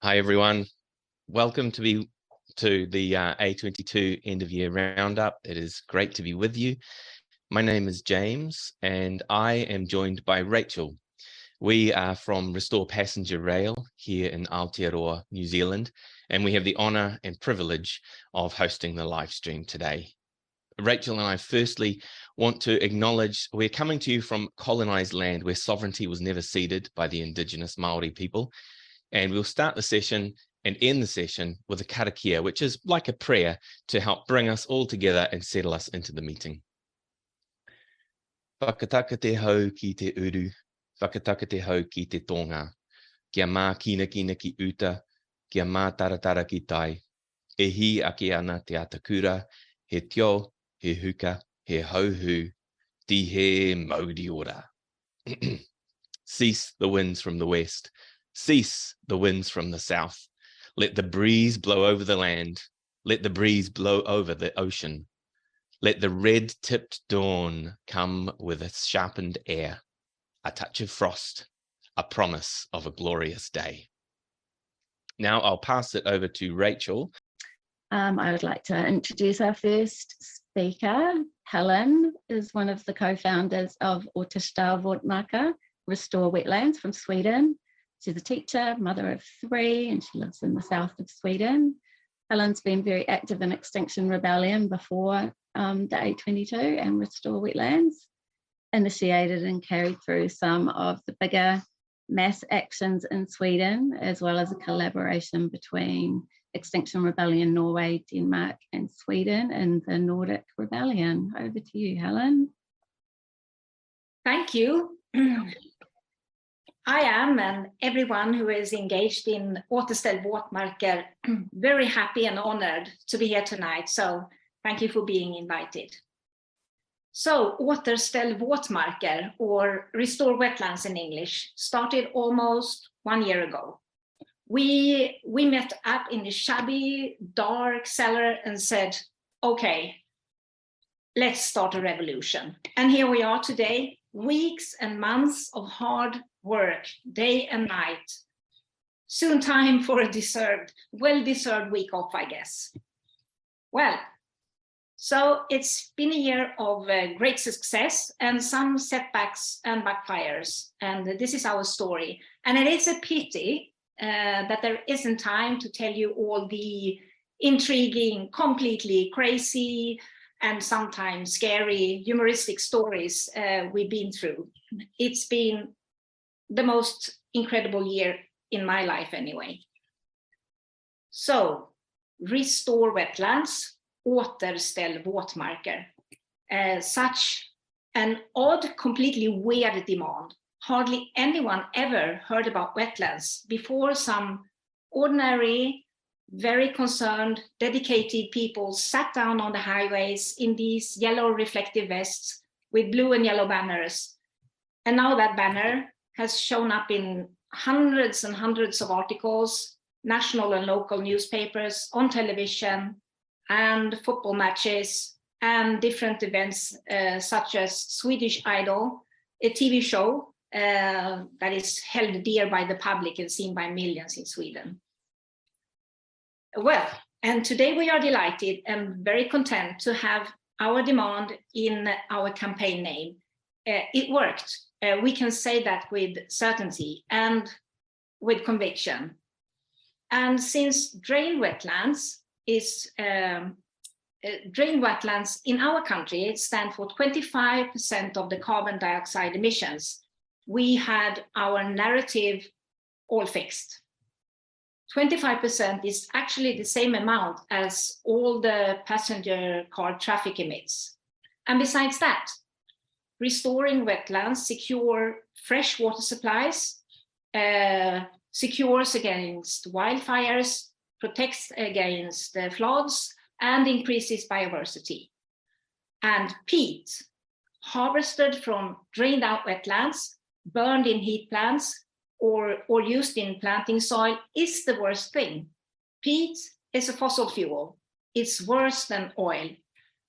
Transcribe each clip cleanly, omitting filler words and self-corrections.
Hi everyone, welcome to the A22 end of year roundup. It is great to be with you. My name is James and I am joined by Rachel. We are from Restore Passenger Rail here in Aotearoa, New Zealand, and we have the honour and privilege of hosting the live stream today. Rachel and I firstly want to acknowledge we're coming to you from colonised land where sovereignty was never ceded by the Indigenous Māori people. And we'll start the session and end the session with a karakia, which is like a prayer to help bring us all together and settle us into the meeting. Whakataka te hau ki te uru, whakataka te hau ki te tonga, kia mā kina ki uta, kia mā taratara ki tai, e hi ake ana te atakura, he tio, he huka, he hauhu, di he mauri ora. Cease the winds from the west. Cease the winds from the south. Let the breeze blow over the land. Let the breeze blow over the ocean. Let the red-tipped dawn come with a sharpened air, a touch of frost, a promise of a glorious day. Now I'll pass it over to Rachel. I would like to introduce our first speaker. Helen is one of the co-founders of Våtmarker, Restore Wetlands from Sweden. She's a teacher, mother of 3, and she lives in the south of Sweden. Helen's been very active in Extinction Rebellion before the A22 and Restore Wetlands, initiated and carried through some of the bigger mass actions in Sweden, as well as a collaboration between Extinction Rebellion Norway, Denmark, and Sweden in the Nordic Rebellion. Over to you, Helen. Thank you. I am, and everyone who is engaged in Återställ Våtmarker, very happy and honored to be here tonight. So thank you for being invited. So Återställ Våtmarker, or Restore Wetlands in English, started almost 1 year ago. We met up in the shabby, dark cellar and said, okay, let's start a revolution. And here we are today, weeks and months of hard work, day and night. Soon time for a well-deserved week off, I guess. Well, so it's been a year of great success and some setbacks and backfires. And this is our story. And it is a pity that there isn't time to tell you all the intriguing, completely crazy, and sometimes scary, humoristic stories we've been through. It's been the most incredible year in my life anyway. So, Restore Wetlands, Återställ Våtmarker. Such an odd, completely weird demand. Hardly anyone ever heard about wetlands before some ordinary, very concerned, dedicated people sat down on the highways in these yellow reflective vests with blue and yellow banners. And now that banner has shown up in hundreds and hundreds of articles, national and local newspapers, on television, and football matches, and different events such as Swedish Idol, a TV show that is held dear by the public and seen by millions in Sweden. Well, and today we are delighted and very content to have our demand in our campaign name. It worked. We can say that with certainty and with conviction. And since drain wetlands in our country stand for 25% of the carbon dioxide emissions, we had our narrative all fixed. 25% is actually the same amount as all the passenger car traffic emits. And besides that, restoring wetlands secure fresh water supplies, secures against wildfires, protects against floods, and increases biodiversity. And peat, harvested from drained out wetlands, burned in heat plants, or used in planting soil, is the worst thing. Peat is a fossil fuel. It's worse than oil.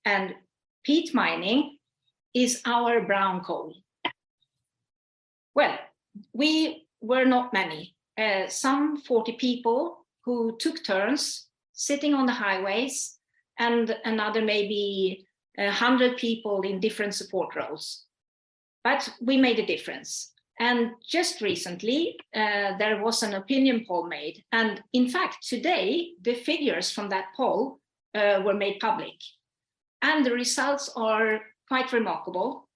And peat mining is our brown coal. Well, we were not many. some 40 people who took turns sitting on the highways, and another maybe 100 people in different support roles. But we made a difference. And just recently, there was an opinion poll made. And in fact, today, the figures from that poll were made public. And the results are quite remarkable.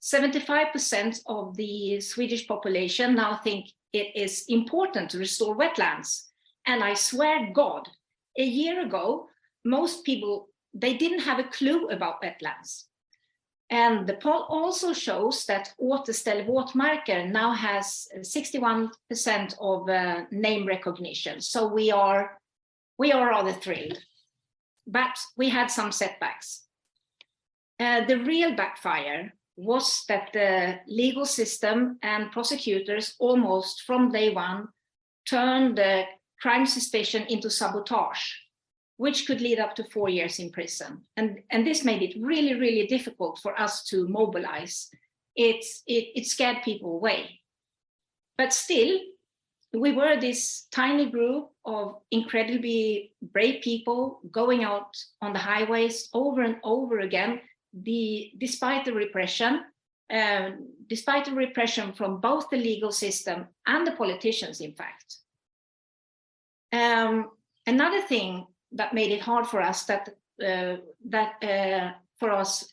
75% of the Swedish population now think it is important to restore wetlands. And I swear God, a year ago, most people, they didn't have a clue about wetlands. And the poll also shows that Året, Våtmarker now has 61% of name recognition. So we are rather thrilled. But we had some setbacks. The real backfire was that the legal system and prosecutors almost from day one turned the crime suspicion into sabotage, which could lead up to 4 years in prison. And this made it really, really difficult for us to mobilize. It scared people away. But still, we were this tiny group of incredibly brave people going out on the highways over and over again, despite the repression from both the legal system and the politicians, in fact. Another thing that made it hard for us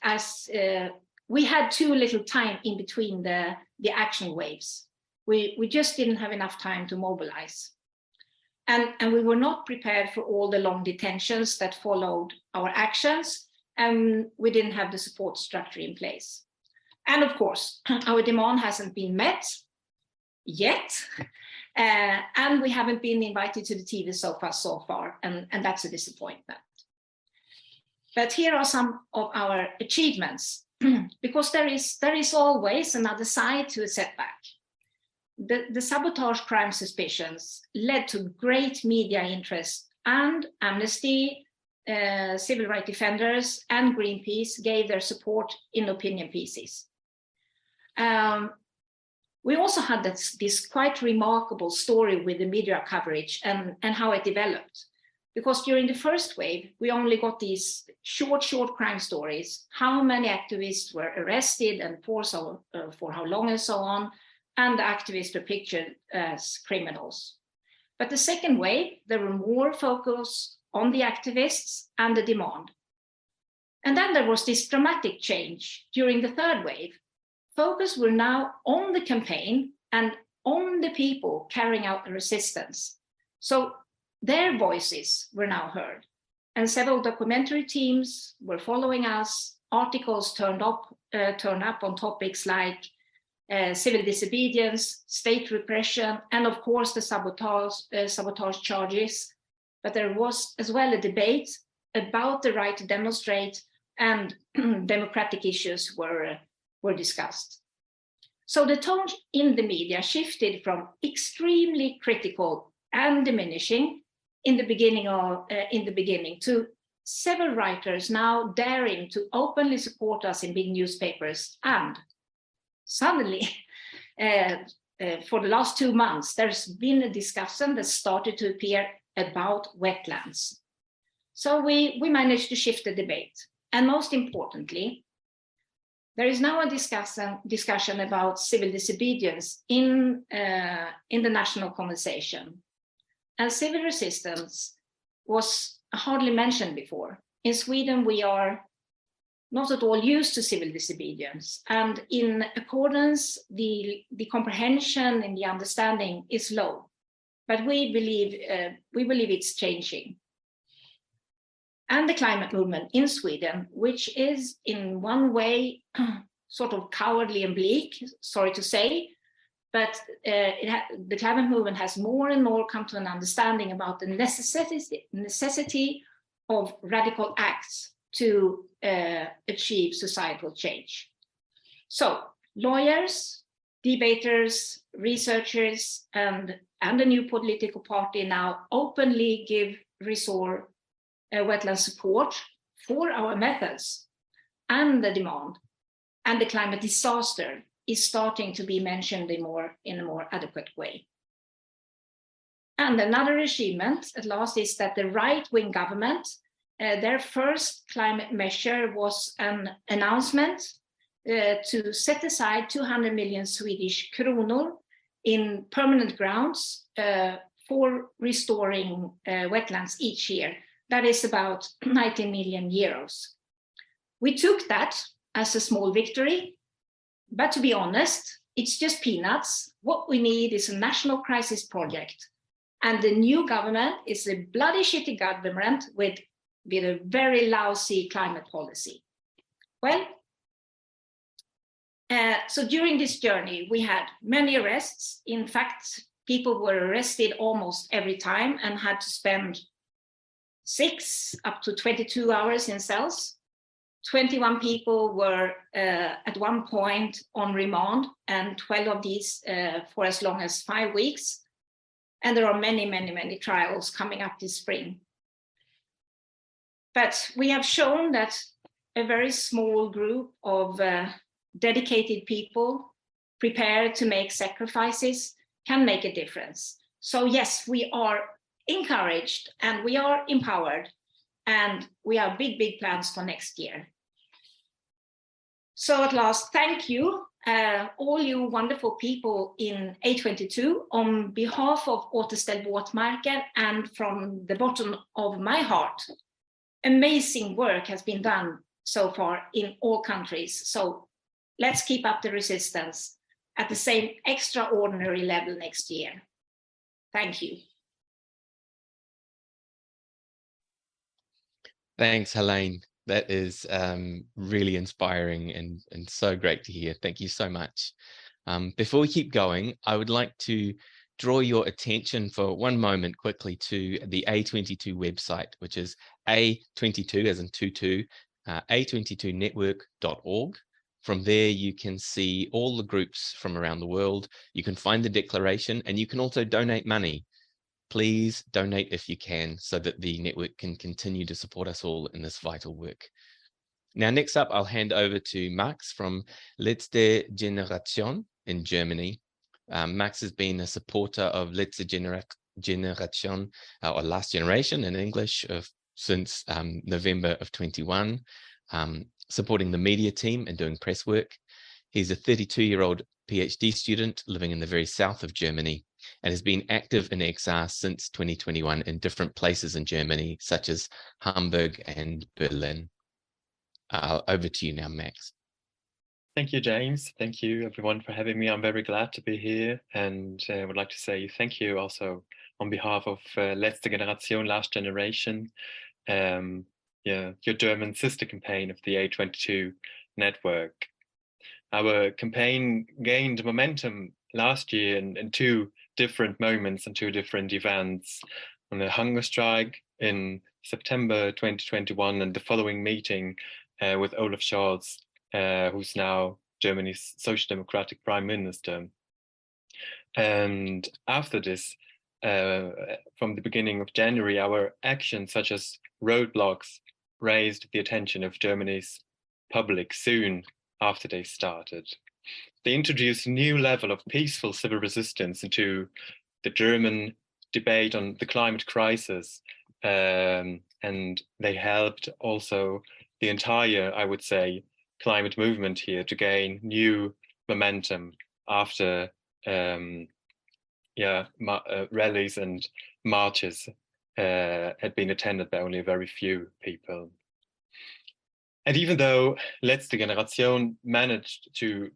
as we had too little time in between the action waves. We just didn't have enough time to mobilize. And we were not prepared for all the long detentions that followed our actions, and we didn't have the support structure in place. And of course, our demand hasn't been met yet. And we haven't been invited to the TV sofa so far, and that's a disappointment. But here are some of our achievements, because there is always another side to a setback. The sabotage crime suspicions led to great media interest, and Amnesty, civil rights defenders, and Greenpeace gave their support in opinion pieces. We also had this quite remarkable story with the media coverage and how it developed. Because during the first wave, we only got these short crime stories, how many activists were arrested and for how long and so on, and the activists were pictured as criminals. But the second wave, there were more focus on the activists and the demand. And then there was this dramatic change during the third wave. Focus were now on the campaign and on the people carrying out the resistance. So their voices were now heard. And several documentary teams were following us. Articles turned up on topics like civil disobedience, state repression, and of course the sabotage charges. But there was as well a debate about the right to demonstrate, and democratic issues were discussed. So the tone in the media shifted from extremely critical and diminishing in the beginning to several writers now daring to openly support us in big newspapers. And suddenly, for the last 2 months, there's been a discussion that started to appear about wetlands. So we managed to shift the debate. And most importantly, there is now a discussion about civil disobedience in the national conversation. And civil resistance was hardly mentioned before. In Sweden, we are not at all used to civil disobedience. And in accordance, the comprehension and the understanding is low. But we believe it's changing. And the climate movement in Sweden, which is in one way sort of cowardly and bleak, sorry to say, but the climate movement has more and more come to an understanding about the necessity of radical acts to achieve societal change. So lawyers, debaters, researchers, and the new political party now openly give resort wetland support for our methods and the demand, and the climate disaster is starting to be mentioned in a more adequate way. And another achievement at last is that the right-wing government, their first climate measure was an announcement to set aside 200 million Swedish kronor in permanent grounds for restoring wetlands each year. That is about 19 million euros. We took that as a small victory, but to be honest, it's just peanuts. What we need is a national crisis project. And the new government is a bloody shitty government with a very lousy climate policy. Well, so during this journey, we had many arrests. In fact, people were arrested almost every time and had to spend 6 up to 22 hours in cells. 21 people were at one point on remand, and 12 of these for as long as 5 weeks. And there are many, many, many trials coming up this spring. But we have shown that a very small group of dedicated people prepared to make sacrifices can make a difference. So yes, we are encouraged and we are empowered, and we have big, big plans for next year. So at last, thank you, all you wonderful people in A22, on behalf of Återställ Våtmarker and from the bottom of my heart. Amazing work has been done so far in all countries. So let's keep up the resistance at the same extraordinary level next year. Thank you. Thanks, Helene. That is really inspiring and so great to hear. Thank you so much. Before we keep going, I would like to draw your attention for one moment quickly to the A22 website, which is A22 as in 22, A22 Network.org. From there, you can see all the groups from around the world. You can find the declaration, and you can also donate money. Please donate if you can, so that the network can continue to support us all in this vital work. Now, next up, I'll hand over to Max from Letzte Generation in Germany. Max has been a supporter of Letzte Generation, or Last Generation in English, since November of 21, supporting the media team and doing press work. He's a 32-year-old PhD student living in the very south of Germany, and has been active in XR since 2021 in different places in Germany, such as Hamburg and Berlin. Over to you now, Max. Thank you, James. Thank you, everyone, for having me. I'm very glad to be here, and I would like to say thank you also on behalf of Letzte Generation, Last Generation, your German sister campaign of the A22 Network. Our campaign gained momentum last year in two different moments and two different events: on a hunger strike in September 2021 and the following meeting with Olaf Scholz, who's now Germany's Social Democratic Prime Minister. And after this, from the beginning of January, our actions such as roadblocks raised the attention of Germany's public soon after they started. They introduced a new level of peaceful civil resistance into the German debate on the climate crisis, and they helped also the entire, I would say, climate movement here to gain new momentum after rallies and marches had been attended by only a very few people. And even though Letzte Generation managed to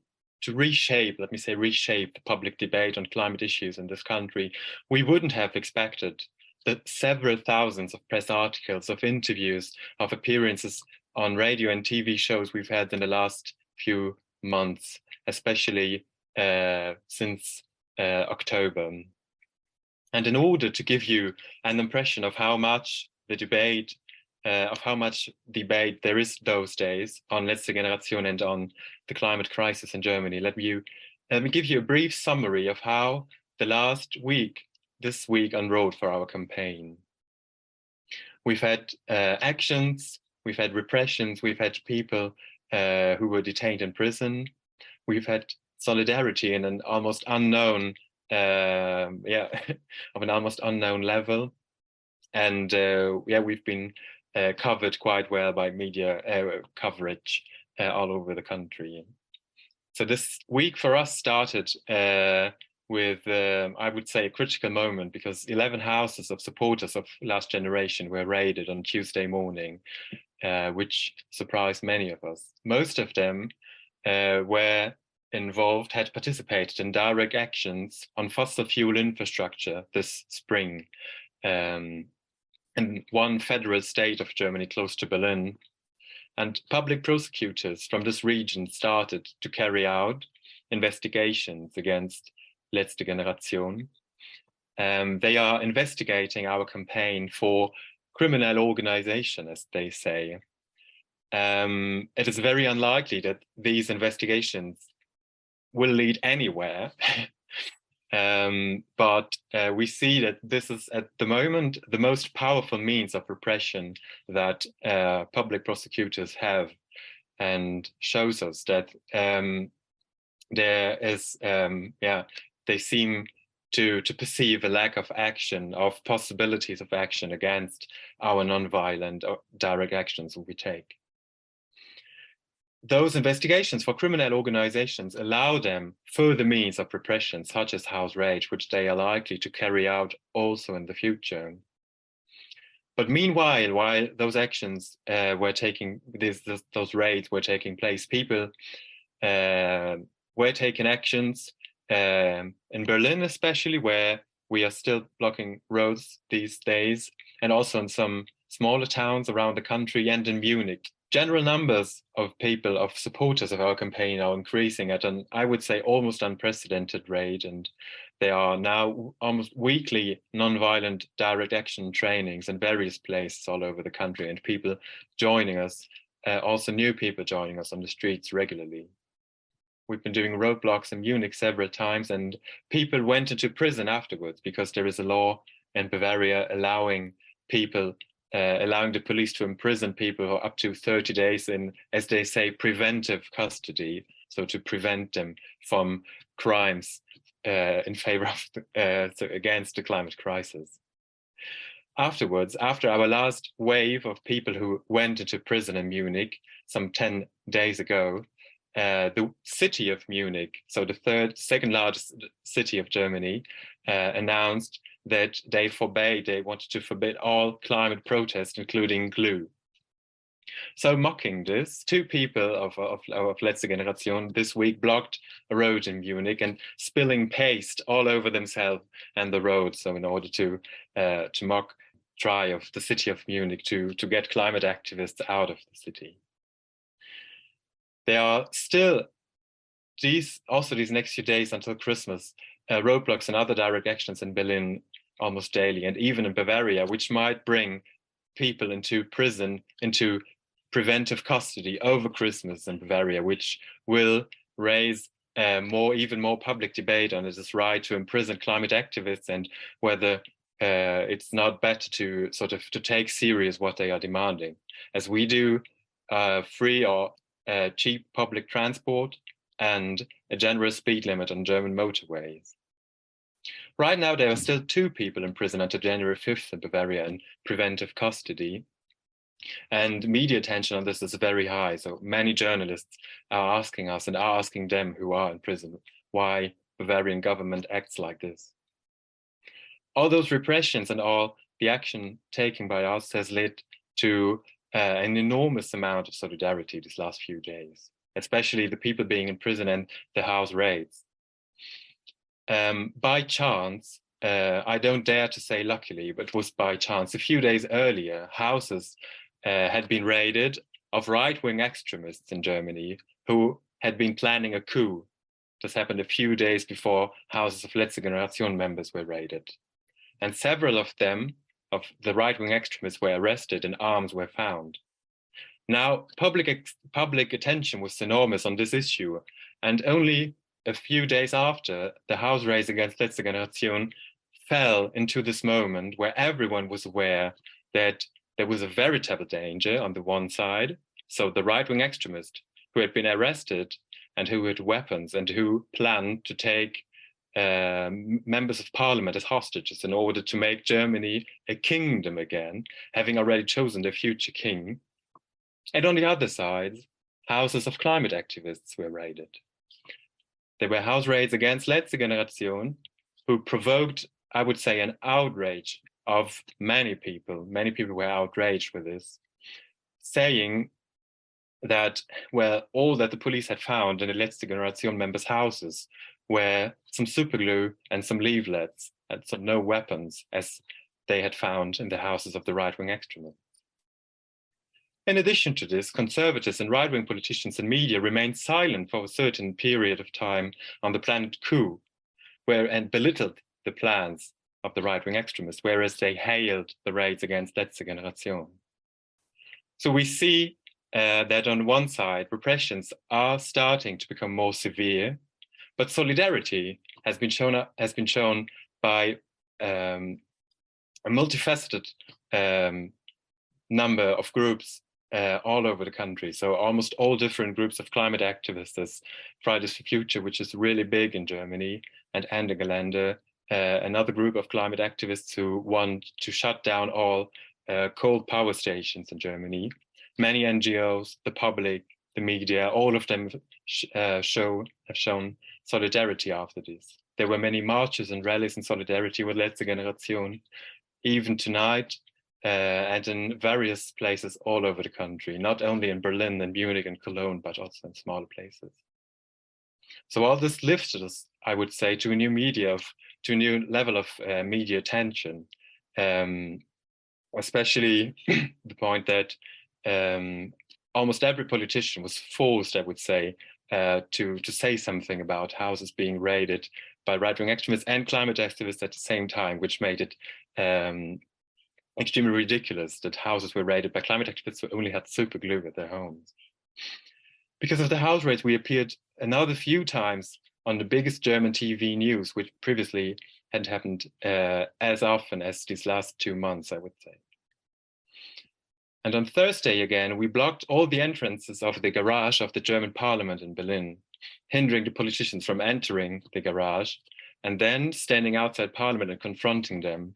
reshape, let me say, reshape the public debate on climate issues in this country, we wouldn't have expected the several thousands of press articles, of interviews, of appearances on radio and TV shows we've had in the last few months, especially since October. And in order to give you an impression of how much the debate, there is those days on Letzte Generation and on the climate crisis in Germany, let me give you a brief summary of how this week unrolled for our campaign. We've had actions, we've had repressions, we've had people who were detained in prison. We've had solidarity in an almost unknown of an almost unknown level. And we've been covered quite well by media coverage all over the country. So this week for us started with, I would say, a critical moment, because 11 houses of supporters of Last Generation were raided on Tuesday morning, which surprised many of us. Most of them were involved, had participated in direct actions on fossil fuel infrastructure this spring. In one federal state of Germany close to Berlin. And public prosecutors from this region started to carry out investigations against Letzte Generation. They are investigating our campaign for criminal organization, as they say. It is very unlikely that these investigations will lead anywhere. But we see that this is at the moment the most powerful means of repression that public prosecutors have, and shows us that there is, they seem to perceive a lack of action, of possibilities of action against our non-violent or direct actions we take. Those investigations for criminal organizations allow them further means of repression, such as house raids, which they are likely to carry out also in the future. But meanwhile, while those actions were taking, those raids were taking place, people were taking actions in Berlin, especially, where we are still blocking roads these days, and also in some smaller towns around the country, and in Munich. General numbers of people, of supporters of our campaign, are increasing at an, I would say, almost unprecedented rate, and there are now almost weekly non-violent direct action trainings in various places all over the country, and people joining us, also new people joining us on the streets regularly. We've been doing roadblocks in Munich several times, and people went into prison afterwards, because there is a law in Bavaria allowing people, allowing the police to imprison people for up to 30 days in, as they say, preventive custody, so to prevent them from crimes in favor of, against the climate crisis. Afterwards, after our last wave of people who went into prison in Munich some 10 days ago, the city of Munich, so the second largest city of Germany, announced that they wanted to forbid all climate protests, including glue. So mocking this, two people of Letzte Generation this week blocked a road in Munich and spilling paste all over themselves and the road. So in order to mock try of the city of Munich to get climate activists out of the city. There are still these next few days until Christmas, roadblocks and other direct actions in Berlin almost daily, and even in Bavaria, which might bring people into prison, into preventive custody over Christmas in Bavaria, which will raise even more public debate on its right to imprison climate activists, and whether it's not better to to take serious what they are demanding, as we do free or cheap public transport and a generous speed limit on German motorways. Right now, there are still 2 people in prison until January 5th in Bavaria in preventive custody. And media attention on this is very high. So many journalists are asking us and are asking them who are in prison why Bavarian government acts like this. All those repressions and all the action taken by us has led to an enormous amount of solidarity these last few days, especially the people being in prison and the house raids. By chance, I don't dare to say luckily, but it was by chance, a few days earlier, houses had been raided of right-wing extremists in Germany who had been planning a coup. This happened a few days before houses of Letzte Generation members were raided. And several of them, of the right-wing extremists, were arrested and arms were found. Now, public attention was enormous on this issue, and only a few days after, the house raids against Letzte Generation fell into this moment where everyone was aware that there was a veritable danger on the one side, so the right-wing extremist who had been arrested and who had weapons and who planned to take members of parliament as hostages in order to make Germany a kingdom again, having already chosen their future king. And on the other side, houses of climate activists were raided. There were house raids against Letzte Generation, who provoked, I would say, an outrage of many people. Many people were outraged with this, saying that, well, all that the police had found in the Letzte Generation members' houses were some superglue and some leaflets, and so no weapons, as they had found in the houses of the right-wing extremists. In addition to this, conservatives and right-wing politicians and media remained silent for a certain period of time on the planet coup, and belittled the plans of the right-wing extremists, whereas they hailed the raids against Letzte Generation. So we see that on one side, repressions are starting to become more severe, but solidarity has been shown by a multifaceted number of groups all over the country. So almost all different groups of climate activists, as Fridays for Future, which is really big in Germany, and Länder, another group of climate activists who want to shut down all coal power stations in Germany. Many NGOs, the public, the media, all of them have shown solidarity after this. There were many marches and rallies in solidarity with Letzte Generation, even tonight, and in various places all over the country, not only in Berlin and Munich and Cologne, but also in smaller places. So all this lifted us, I would say, to a new level of media attention, especially the point that almost every politician was forced, I would say, to say something about houses being raided by right-wing extremists and climate activists at the same time, which made it extremely ridiculous that houses were raided by climate activists who only had super glue at their homes. Because of the house raids, we appeared another few times on the biggest German TV news, which previously hadn't happened as often as these last 2 months, I would say. And on Thursday again, we blocked all the entrances of the garage of the German parliament in Berlin, hindering the politicians from entering the garage, and then standing outside parliament and confronting them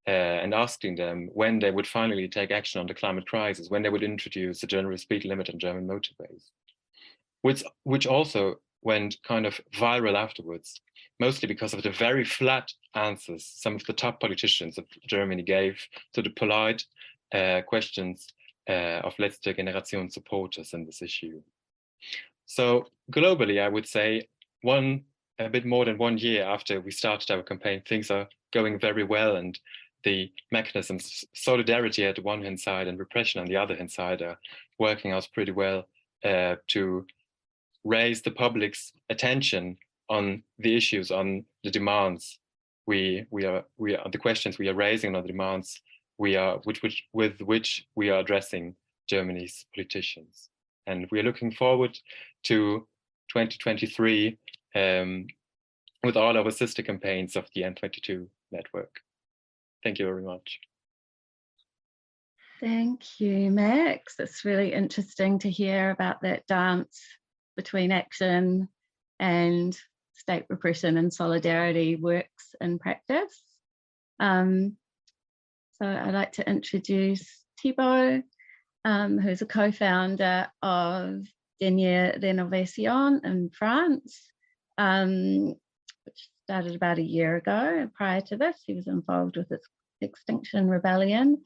and asking them when they would finally take action on the climate crisis, when they would introduce a general speed limit on German motorways, which also went kind of viral afterwards, mostly because of the very flat answers some of the top politicians of Germany gave to the polite questions of Letzte Generation supporters in this issue. So globally, I would say a bit more than 1 year after we started our campaign, things are going very well, and the mechanisms, solidarity at the one hand side and repression on the other hand side, are working out pretty well to raise the public's attention on the issues, on the demands the questions we are raising, on the demands with which we are addressing Germany's politicians. And we are looking forward to 2023 with all our sister campaigns of the A22 Network. Thank you very much. Thank you, Max. It's really interesting to hear about that dance between action and state repression and solidarity works in practice. So I'd like to introduce Thibaut, who's a co-founder of Renovation in France, which started about a year ago. Prior to this, he was involved with its Extinction Rebellion,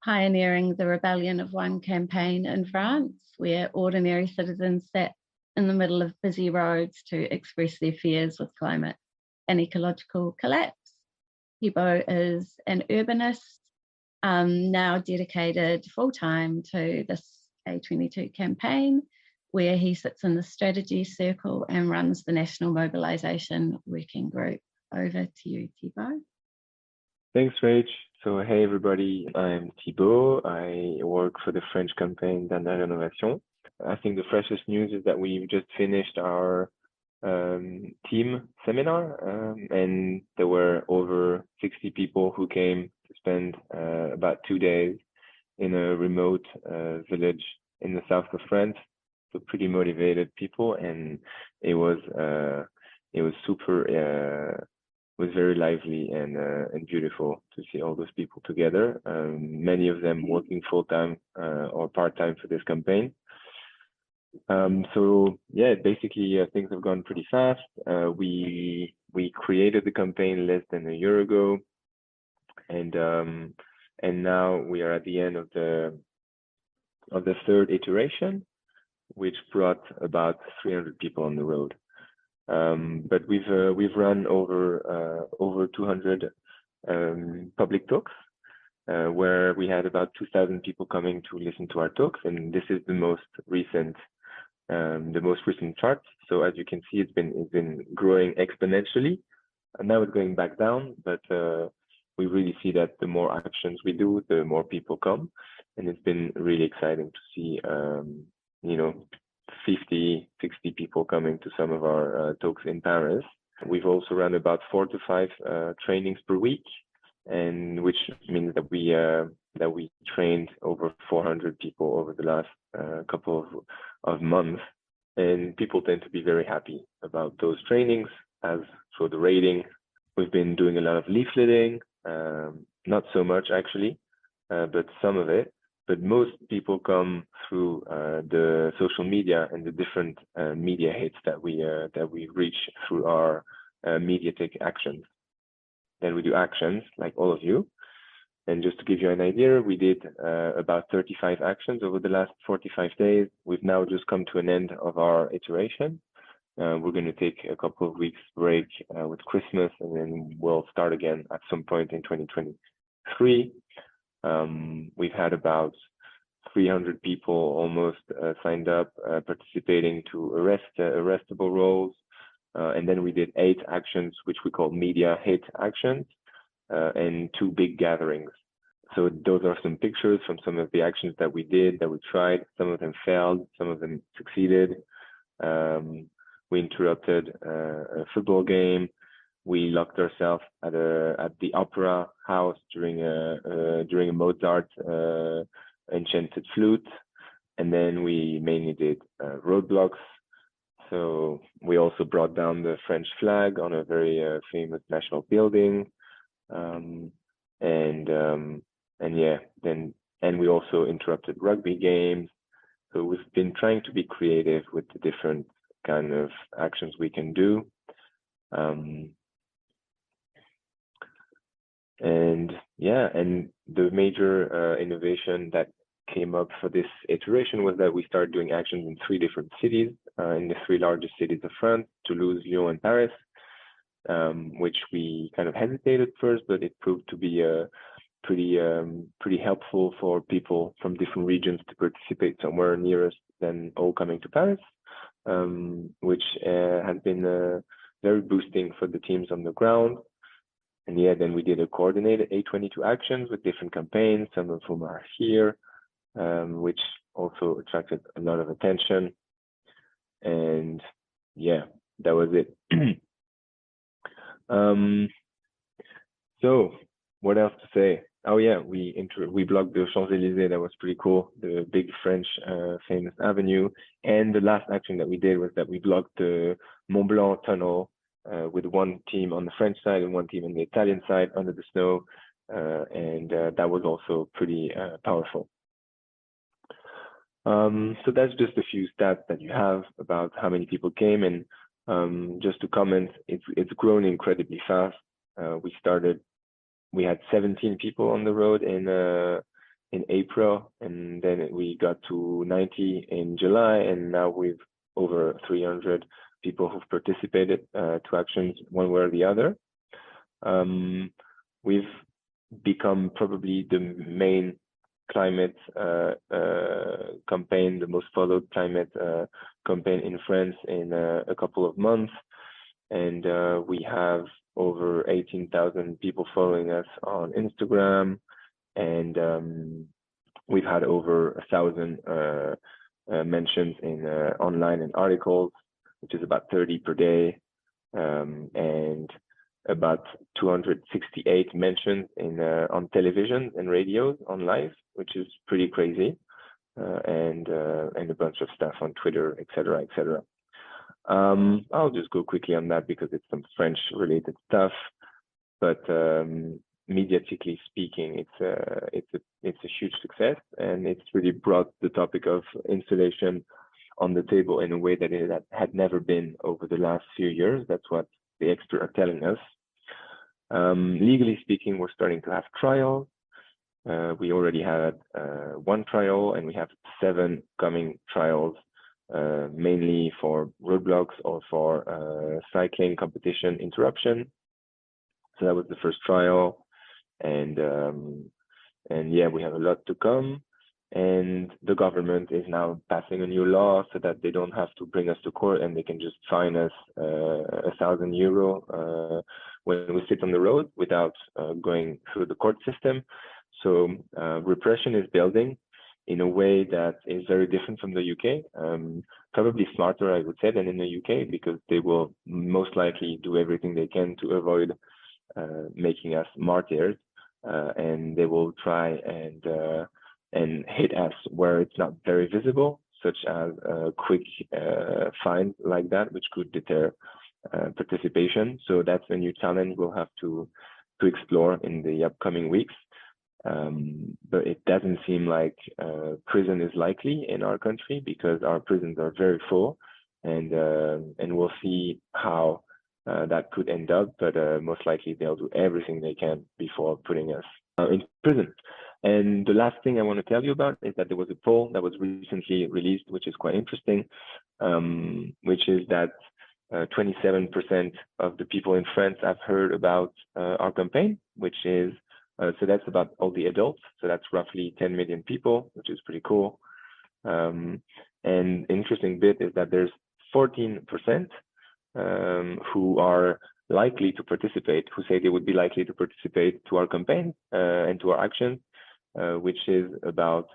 pioneering the Rebellion of One campaign in France, where ordinary citizens sat in the middle of busy roads to express their fears with climate and ecological collapse. Thibaut is an urbanist, now dedicated full-time to this A22 campaign, where he sits in the strategy circle and runs the National Mobilisation Working Group. Over to you, Thibaut. Thanks, Rach. So, hey, everybody, I'm Thibaut. I work for the French campaign Renovation. I think the freshest news is that we've just finished our team seminar, and there were over 60 people who came to spend about 2 days in a remote village in the south of France. So pretty motivated people, and it was it was super. Was very lively and beautiful to see all those people together. Many of them working full time or part time for this campaign. So yeah, basically things have gone pretty fast. We created the campaign less than a year ago, and now we are at the end of the third iteration, which brought about 300 people on the road. But we've run over 200 public talks where we had about 2,000 people coming to listen to our talks, and this is the most recent chart. So as you can see, it's been growing exponentially, and now it's going back down. But we really see that the more actions we do, the more people come, and it's been really exciting to see 50, 60 people coming to some of our talks in Paris. We've also run about 4 to 5 trainings per week, and which means that we trained over 400 people over the last couple of months, and people tend to be very happy about those trainings. As for the rating, we've been doing a lot of leafleting, not so much actually, but some of it. But most people come through the social media and the different media hits that we reach through our mediatic actions. Then we do actions like all of you. And just to give you an idea, we did about 35 actions over the last 45 days. We've now just come to an end of our iteration. We're going to take a couple of weeks break with Christmas, and then we'll start again at some point in 2023. We've had about 300 people almost signed up, participating to arrestable roles. And then we did 8 actions, which we call media hit actions, and 2 big gatherings. So those are some pictures from some of the actions that we did, that we tried. Some of them failed, some of them succeeded. We interrupted a football game. We locked ourselves at the opera house during a Mozart enchanted flute, and then we mainly did roadblocks. So we also brought down the French flag on a very famous national building, and we also interrupted rugby games. So we've been trying to be creative with the different kind of actions we can do. And the major innovation that came up for this iteration was that we started doing actions in 3 different cities, in the 3 largest cities of France, Toulouse, Lyon, and Paris, which we kind of hesitated first, but it proved to be pretty helpful for people from different regions to participate somewhere near us than all coming to Paris, which has been very boosting for the teams on the ground. And then we did a coordinated A22 actions with different campaigns, some of whom are here, which also attracted a lot of attention. And that was it. So what else to say? Oh yeah, we blocked the Champs-Élysées. That was pretty cool, the big French famous avenue. And the last action that we did was that we blocked the Mont Blanc tunnel with one team on the French side and one team on the Italian side under the snow, and that was also pretty powerful. So that's just a few stats that you have about how many people came, and just to comment, it's grown incredibly fast. We had 17 people on the road in April, and then we got to 90 in July, and now we've over 300 people who've participated to actions one way or the other. We've become probably the main climate campaign, the most followed climate campaign in France in a couple of months, and we have over 18,000 people following us on Instagram, and we've had over 1,000 mentions in online and articles, which is about 30 per day, and about 268 mentions in on television and radios on live, which is pretty crazy, and a bunch of stuff on Twitter, etc., etc. I'll just go quickly on that because it's some French related stuff, but mediatically speaking, it's a huge success, and it's really brought the topic of installation on the table in a way that it had never been over the last few years. That's what the experts are telling us. Legally speaking, we're starting to have trials. We already had one trial, and we have 7 coming trials, mainly for roadblocks or for cycling competition interruption. So that was the first trial, and yeah, we have a lot to come. And the government is now passing a new law so that they don't have to bring us to court, and they can just fine us €1,000 when we sit on the road without going through the court system. So repression is building in a way that is very different from the UK, probably smarter, I would say, than in the UK, because they will most likely do everything they can to avoid making us martyrs, and they will try and hit us where it's not very visible, such as a quick fine like that, which could deter participation. So that's a new challenge we'll have to explore in the upcoming weeks. But it doesn't seem like prison is likely in our country, because our prisons are very full, and we'll see how that could end up. But most likely they'll do everything they can before putting us in prison. And the last thing I want to tell you about is that there was a poll that was recently released, which is quite interesting, which is that 27% of the people in France have heard about our campaign, which is, so that's about all the adults. So that's roughly 10 million people, which is pretty cool. And interesting bit is that there's 14% who are likely to participate, who say they would be likely to participate to our campaign and to our actions, which is about,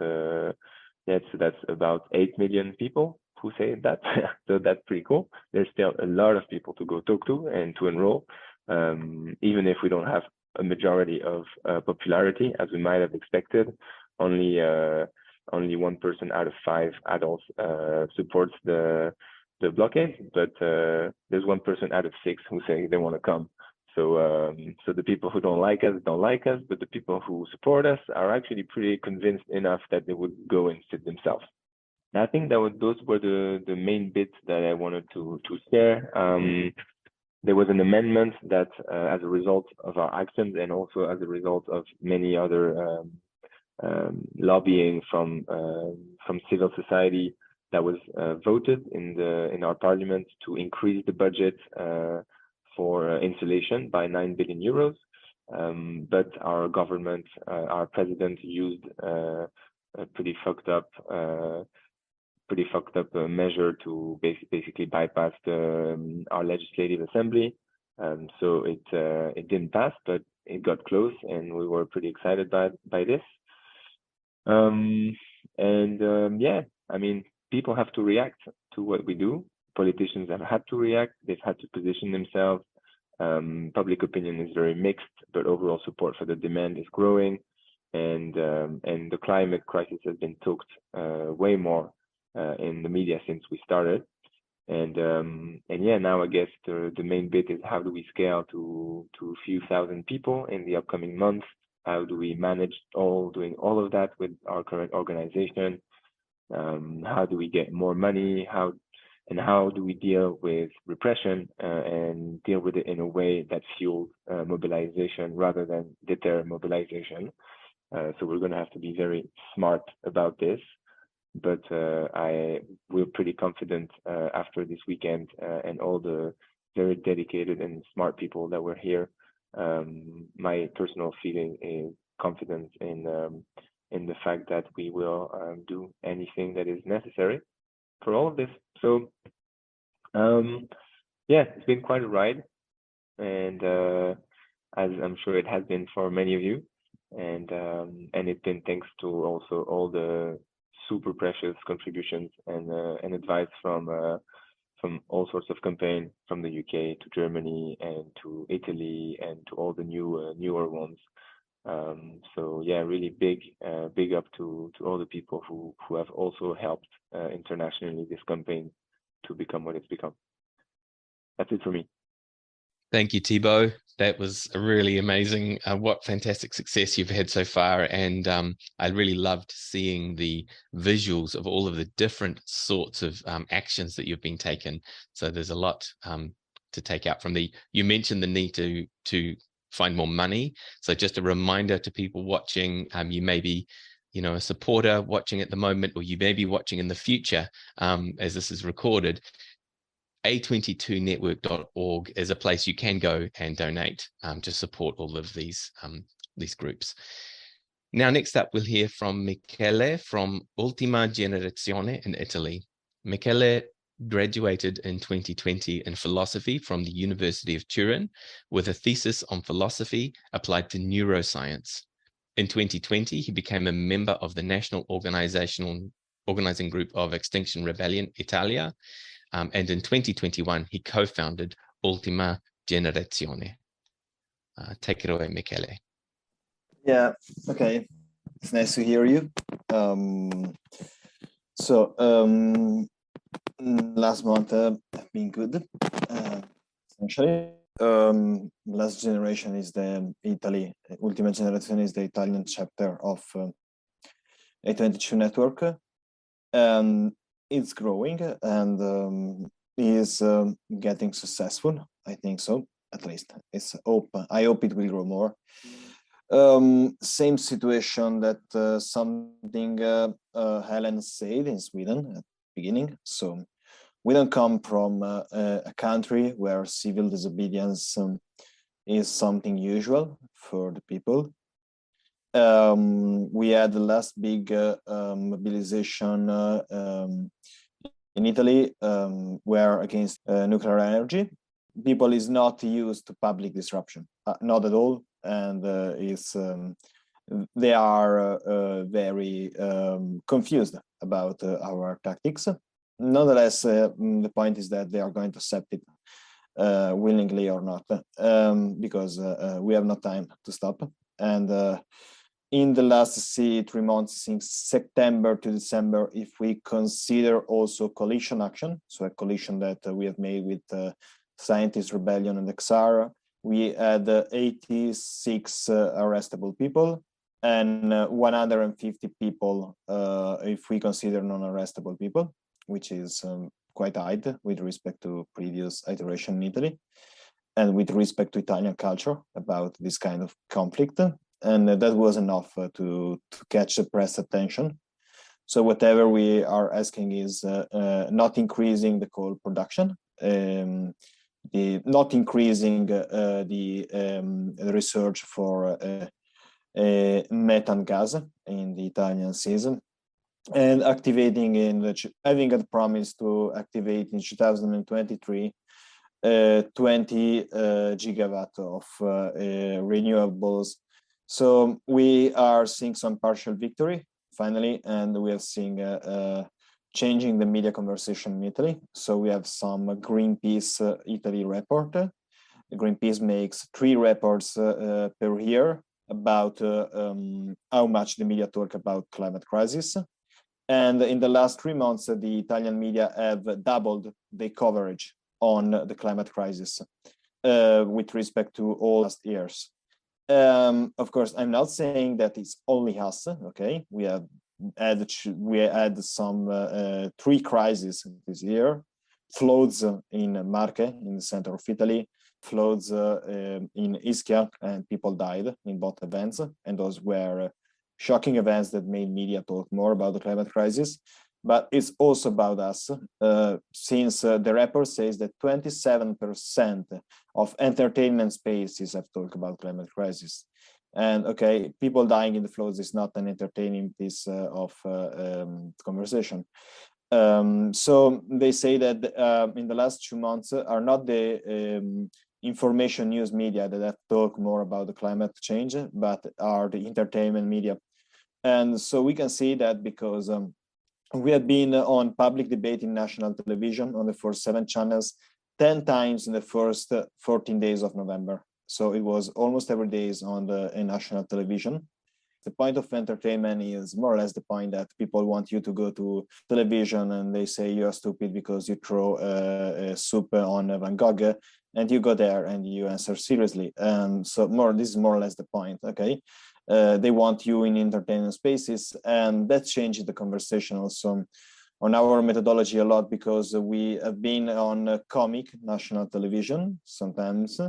that's about 8 million people who say that. So that's pretty cool. There's still a lot of people to go talk to and to enroll, even if we don't have a majority of popularity as we might have expected. Only 1 person out of 5 adults supports the blockade, but there's 1 person out of 6 who say they want to come. So the people who don't like us, but the people who support us are actually pretty convinced enough that they would go and sit themselves. And I think those were the main bits that I wanted to share. There was an amendment that, as a result of our actions and also as a result of many other lobbying from civil society, that was voted in our parliament to increase the budget for insulation by 9 billion euros. But our government, our president, used a pretty fucked up measure to basically bypass our legislative assembly. So it didn't pass, but it got close, and we were pretty excited by this. Yeah, I mean, people have to react to what we do. Politicians have had to react. They've had to position themselves. Public opinion is very mixed, but overall support for the demand is growing, and the climate crisis has been talked way more in the media since we started. And yeah, now I guess the main bit is, how do we scale to a few thousand people in the upcoming months? How do we manage doing all of that with our current organization? How do we get more money? How do we deal with repression and deal with it in a way that fuels mobilization rather than deter mobilization? So we're going to have to be very smart about this. But we're pretty confident after this weekend and all the very dedicated and smart people that were here. My personal feeling is confidence in the fact that we will do anything that is necessary for all of this. So yeah, it's been quite a ride, and as I'm sure it has been for many of you, and it's been thanks to also all the super precious contributions and advice from all sorts of campaigns, from the UK to Germany and to Italy and to all the newer ones. So yeah, really big up to all the people who have also helped internationally this campaign to become what it's become. that's it for me. Thank you, Thibaut. That was a really amazing, what fantastic success you've had so far. And I really loved seeing the visuals of all of the different sorts of actions that you've been taken. So there's a lot to take out from you mentioned the need to find more money. So just a reminder to people watching, you may be, a supporter watching at the moment, or you may be watching in the future as this is recorded. A22 Network.org is a place you can go and donate to support all of these groups. Now, next up, we'll hear from Michele from Ultima Generazione in Italy. Michele graduated in 2020 in philosophy from the University of Turin with a thesis on philosophy applied to neuroscience. In 2020, he became a member of the National Organizing Group of Extinction Rebellion Italia. And in 2021, he co-founded Ultima Generazione. Take it away, Michele. Yeah, okay. It's nice to hear you. Last month have been good, essentially. Last generation is the Ultima Generazione is the Italian chapter of A22 Network. It's growing and is getting successful. I think so. At least it's open. I hope it will grow more. Same situation that something Helen said in Sweden at the beginning. So we don't come from a country where civil disobedience is something usual for the people. We had the last big mobilization in Italy were against nuclear energy. People is not used to public disruption, not at all, and they are very confused about our tactics. Nonetheless, the point is that they are going to accept it willingly or not, because we have no time to stop. And in the last 3 months, since September to December, if we consider also coalition action, so a coalition that we have made with Scientist Rebellion and XR, we had 86 arrestable people and 150 people if we consider non-arrestable people, which is quite high with respect to previous iteration in Italy and with respect to Italian culture about this kind of conflict. And that was enough to catch the press attention. So whatever we are asking is not increasing the coal production, not increasing the research for methane gas in the Italian season, and activating having a promise to activate in 2023 20 gigawatt of renewables. So we are seeing some partial victory finally, and we are seeing changing the media conversation in Italy. So we have some Greenpeace Italy report. Greenpeace makes 3 reports per year about how much the media talk about climate crisis. And in the last 3 months, the Italian media have doubled the coverage on the climate crisis with respect to all last years. Of course, I'm not saying that it's only us. Okay, we had some 3 crises this year: floods in Marche, in the center of Italy, floods in Ischia, and people died in both events. And those were shocking events that made media talk more about the climate crisis. But it's also about us, since the report says that 27% of entertainment spaces have talked about climate crisis. And okay, people dying in the floods is not an entertaining piece of conversation. So they say that in the last 2 months are not the information news media that have talked more about the climate change, but are the entertainment media. And so we can see that because we have been on public debate in national television on the first 7 channels 10 times in the first 14 days of November. So it was almost every day on the national television. The point of entertainment is more or less the point that people want you to go to television and they say you're stupid because you throw a soup on Van Gogh, and you go there and you answer seriously. So this is more or less the point, okay? They want you in entertainment spaces, and that changes the conversation also on our methodology a lot, because we have been on comic national television sometimes.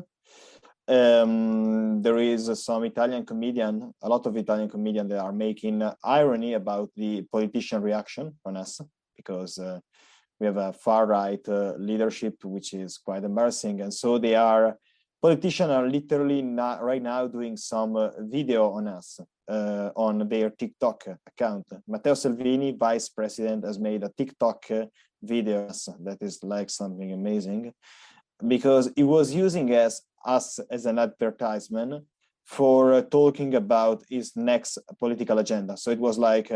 There is some Italian comedian, a lot of Italian comedians that are making irony about the politician reaction on us, because we have a far-right leadership, which is quite embarrassing. And so politicians are literally not right now doing some video on us on their TikTok account. Matteo Salvini, vice president, has made a TikTok video that is like something amazing, because he was using us as an advertisement for talking about his next political agenda. So it was like,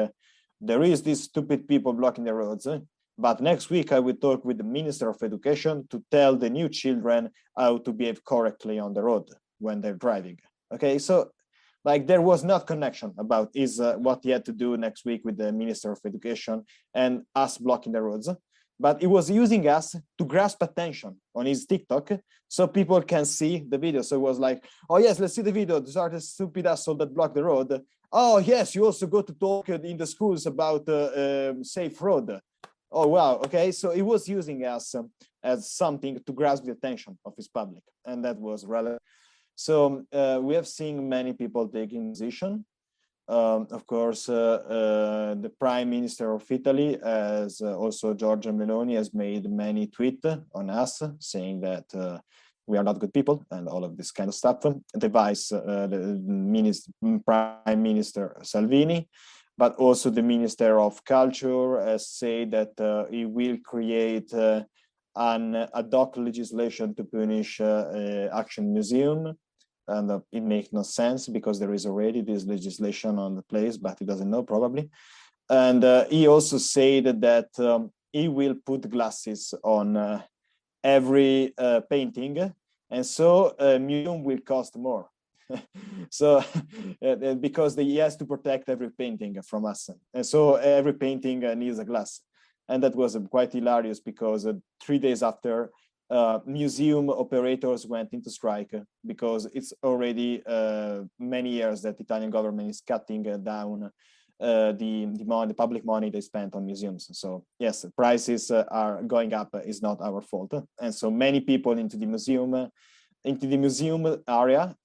there is these stupid people blocking the roads, but next week I will talk with the Minister of Education to tell the new children how to behave correctly on the road when they're driving. Okay, so like there was not connection about what he had to do next week with the Minister of Education and us blocking the roads. But he was using us to grasp attention on his TikTok so people can see the video. So it was like, oh yes, let's see the video. These are the stupid assholes that block the road. Oh yes, you also go to talk in the schools about safe road. Oh wow, okay. So he was using us as something to grasp the attention of his public, and that was relevant. So we have seen many people taking position. Of course, the Prime Minister of Italy, as also Giorgia Meloni, has made many tweets on us saying that we are not good people and all of this kind of stuff. The Prime Minister Salvini, but also the Minister of Culture has said that he will create an ad hoc legislation to punish Action Museum. And it makes no sense because there is already this legislation on the place, but he doesn't know probably. And he also said that he will put glasses on every painting, and so a museum will cost more. So because he has to protect every painting from us, and so every painting needs a glass. And that was quite hilarious because 3 days after, museum operators went into strike because it's already many years that the Italian government is cutting down the public money they spent on museums. So yes, prices are going up. Is not our fault. And so many people into the museum area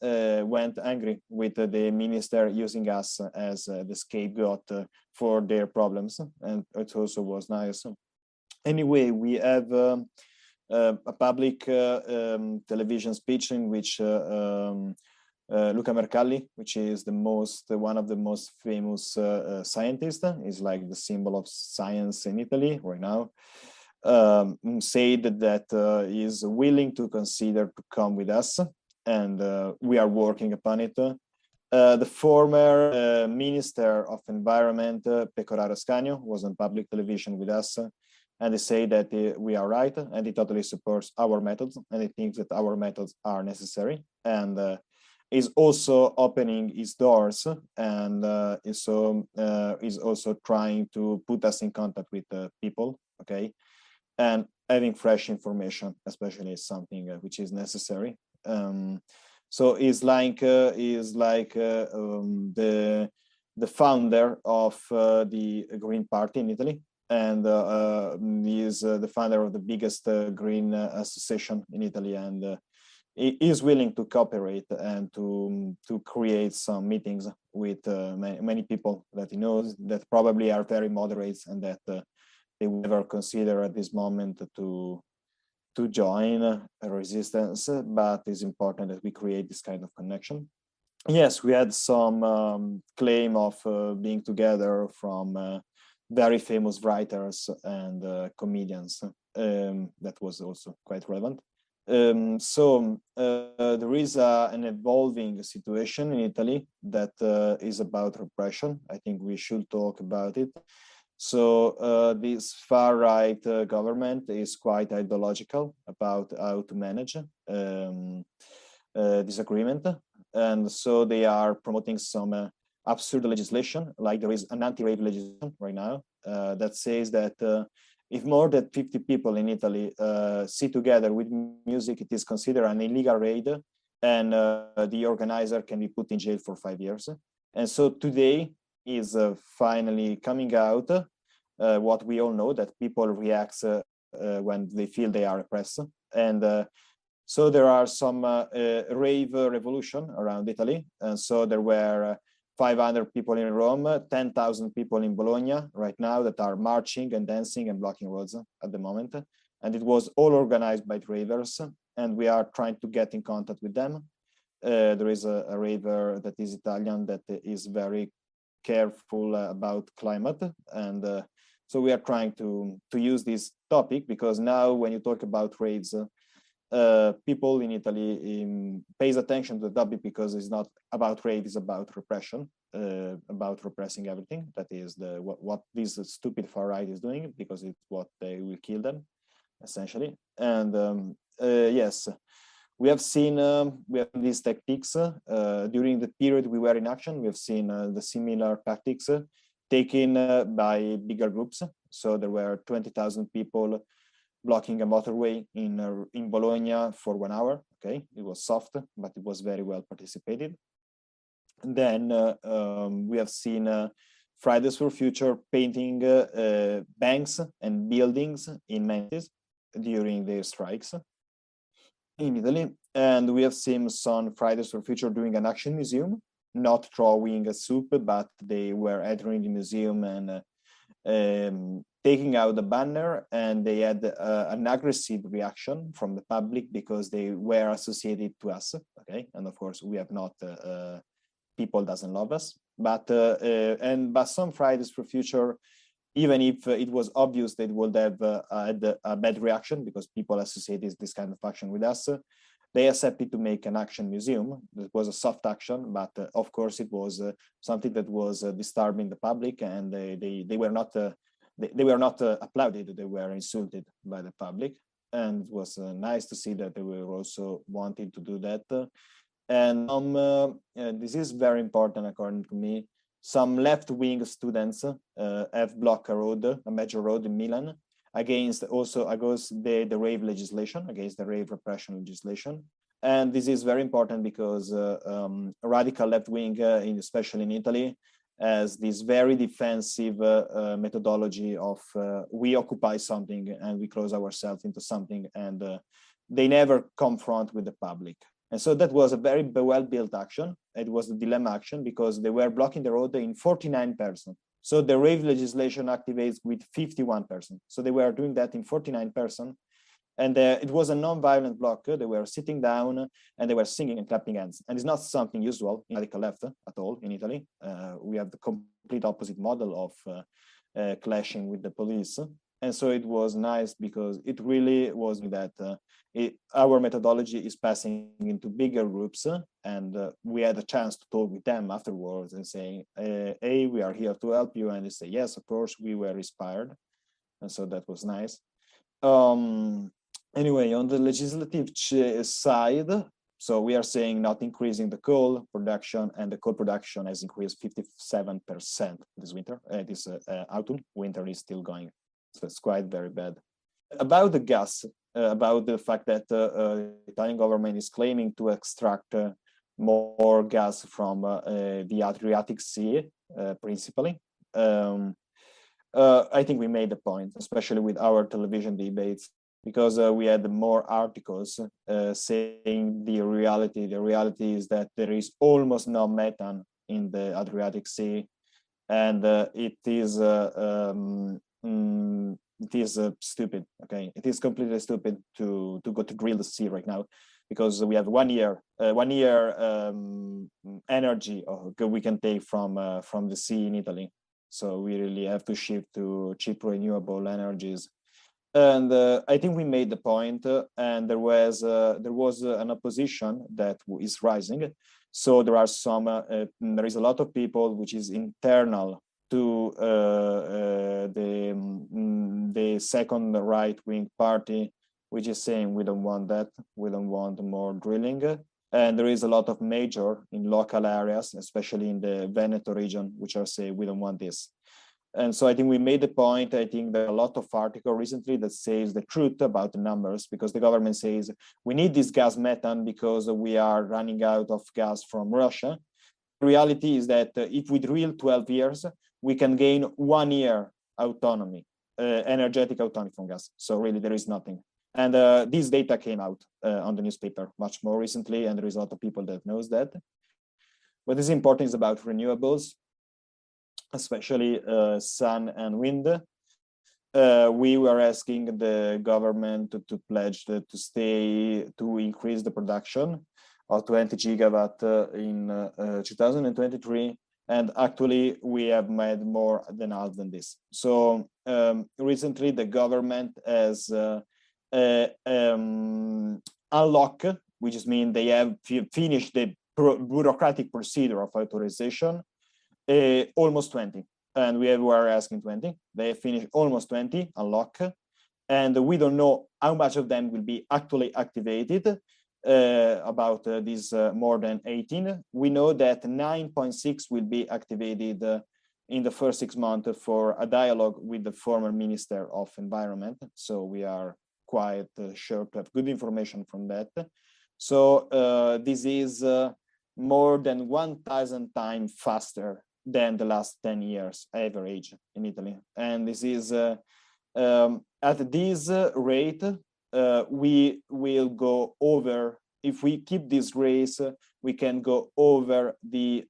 went angry with the minister using us as the scapegoat for their problems, and it also was nice. Anyway, we have a public television speech in which Luca Mercalli, which is one of the most famous scientists, is like the symbol of science in Italy right now, said that he is willing to consider to come with us, and we are working upon it. The former Minister of Environment, Pecoraro Scanio, was on public television with us, and they say that we are right, and he totally supports our methods, and he thinks that our methods are necessary, and is also opening his doors, and is also trying to put us in contact with people, okay, and having fresh information, especially, is something which is necessary. So he's like the founder of the Green Party in Italy, and he is the founder of the biggest green association in Italy, and he is willing to cooperate and to create some meetings with many people that he knows that probably are very moderates and that they would never consider at this moment to join a resistance, but it's important that we create this kind of connection. Yes, we had some claim of being together from very famous writers and comedians. That was also quite relevant. So there is an evolving situation in Italy that is about repression. I think we should talk about it. So this far-right government is quite ideological about how to manage this agreement. And so they are promoting some absurd legislation, like there is an anti-rape legislation right now that says that if more than 50 people in Italy sit together with music, it is considered an illegal raid, and the organizer can be put in jail for 5 years. And so today is finally coming out what we all know, that people react when they feel they are oppressed. And so there are some rave revolution around Italy. And so there were 500 people in Rome, 10,000 people in Bologna right now that are marching and dancing and blocking roads at the moment. And it was all organized by ravers, and we are trying to get in contact with them. There is a raver that is Italian that is very careful about climate. And so we are trying to use this topic, because now when you talk about raves, people in Italy pays attention to the topic, because it's not about rape, it's about repression, about repressing everything. That is what this stupid far right is doing, because it's what they will kill them, essentially. And yes, we have seen these tactics during the period we were in action. We have seen the similar tactics taken by bigger groups. So there were 20,000 people blocking a motorway in Bologna for 1 hour. Okay, it was soft, but it was very well participated. And then we have seen Fridays for Future painting banks and buildings in Memphis during the strikes in Italy. And we have seen some Fridays for Future doing an action museum, not throwing a soup, but they were entering the museum and taking out the banner, and they had an aggressive reaction from the public because they were associated to us. Okay, and of course we have not people doesn't love us, but some Fridays for Future, even if it was obvious they would have had a bad reaction because people associated this kind of action with us, they accepted to make an action museum. It was a soft action, but of course it was something that was disturbing the public, and they were not applauded, they were insulted by the public. And it was nice to see that they were also wanting to do that. And this is very important according to me. Some left-wing students have blocked a major road in Milan against the rave legislation, against the rave repression legislation. And this is very important because radical left-wing, especially in Italy, has this very defensive methodology of we occupy something and we close ourselves into something, and they never confront with the public. And so that was a very well-built action. It was a dilemma action because they were blocking the road in 49%. So the rave legislation activates with 51%. So they were doing that in 49%. And it was a non-violent block. They were sitting down and they were singing and clapping hands. And it's not something usual in radical left at all in Italy. We have the complete opposite model of clashing with the police. And so it was nice because it really was that our methodology is passing into bigger groups, and we had a chance to talk with them afterwards and saying, hey, we are here to help you. And they say, yes, of course, we were inspired. And so that was nice. Anyway, on the legislative side, so we are saying not increasing the coal production, and the coal production has increased 57% this winter. This autumn, winter is still going. So it's quite very bad. About the gas, about the fact that the Italian government is claiming to extract more gas from the Adriatic Sea, principally. I think we made the point, especially with our television debates, because we had more articles saying the reality. The reality is that there is almost no methane in the Adriatic Sea, and it is stupid. Okay, it is completely stupid to go to drill the sea right now, because we have 1 year energy we can take from the sea in Italy. So we really have to shift to cheap renewable energies. And I think we made the point, and there was an opposition that is rising. So there are there is a lot of people which is internal to the second right-wing party, which is saying we don't want that, we don't want more drilling. And there is a lot of major in local areas, especially in the Veneto region, which are say, we don't want this. And so I think we made the point, I think there are a lot of articles recently that says the truth about the numbers, because the government says we need this gas methane because we are running out of gas from Russia. The reality is that if we drill 12 years, we can gain 1 year autonomy, energetic autonomy from gas. So really there is nothing. And this data came out on the newspaper much more recently, and there is a lot of people that knows that. What is important is about renewables, especially sun and wind. We were asking the government to pledge to increase the production of 20 gigawatt in 2023. And actually, we have made more than half than this. So recently, the government has unlocked, which is mean they have finished the bureaucratic procedure of authorization, almost 20. And we were asking 20. They finished almost 20, unlock. And we don't know how much of them will be actually activated. About these more than 18. We know that 9.6 will be activated in the first 6 months for a dialogue with the former Minister of Environment. So we are quite sure to have good information from that. So this is more than 1,000 times faster than the last 10 years average in Italy. And this is at this rate, we will go over, if we keep this race, we can go over the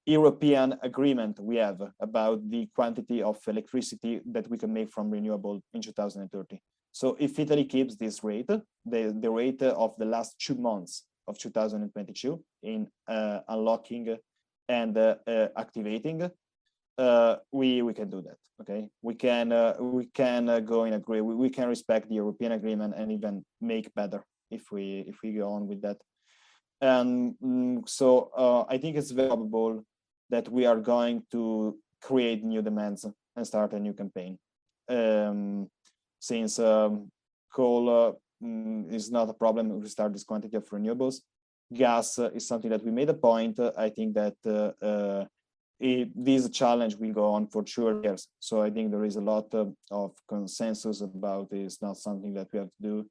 European agreement we have about the quantity of electricity that we can make from renewable in 2030. So if Italy keeps this rate, the rate of the last 2 months of 2022 in unlocking and activating, we can do that. Okay, we can go in agree. We can respect the European agreement and even make better if we go on with that. And so I think it's very probable that we are going to create new demands and start a new campaign. Since coal is not a problem, we start this quantity of renewables. Gas is something that we made a point. I think that this challenge will go on for 2 years. So I think there is a lot of consensus about this, not something that we have to do.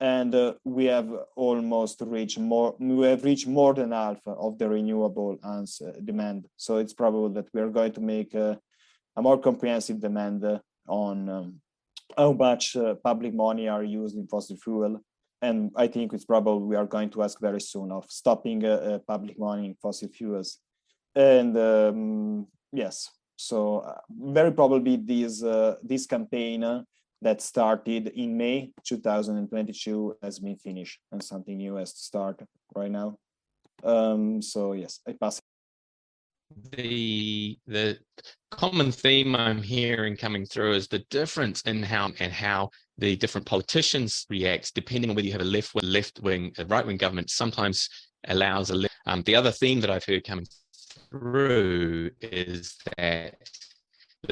And we have almost reached more, we have reached more than half of the renewable demand. So it's probable that we are going to make a more comprehensive demand on how much public money are used in fossil fuel. And I think it's probable we are going to ask very soon of stopping public money in fossil fuels. And yes, so very probably this campaign that started in May 2022 has been finished, and something new has to start right now. So yes, I pass. The common theme I'm hearing coming through is the difference in how the different politicians react, depending on whether you have a left-wing, a right-wing government. Sometimes allows a the other theme that I've heard coming through is that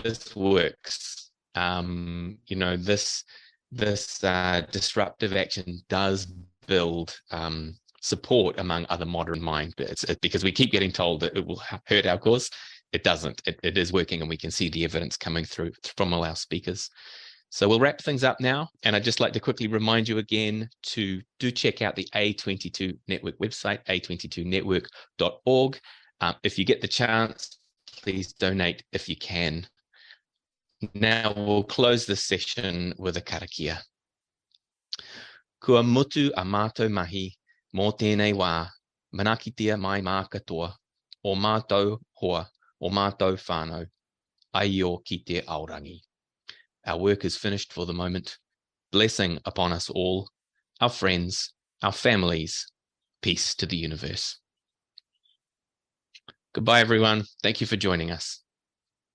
this works. You know, this disruptive action does build support among other moderate minds, but it's because we keep getting told that it will hurt our cause. It doesn't. It is working, and we can see the evidence coming through from all our speakers. So we'll wrap things up now, and I'd just like to quickly remind you again to do check out the A22 Network website, a22network.org. If you get the chance, please donate if you can. Now we'll close this session with a karakia. Kua mutu a mātou mahi, mō tēnei wā, manakitia mai mā katoa, o mātou hoa, o mātou whānau, aio ki te aorangi. Our work is finished for the moment. Blessing upon us all, our friends, our families, peace to the universe. Goodbye, everyone. Thank you for joining us.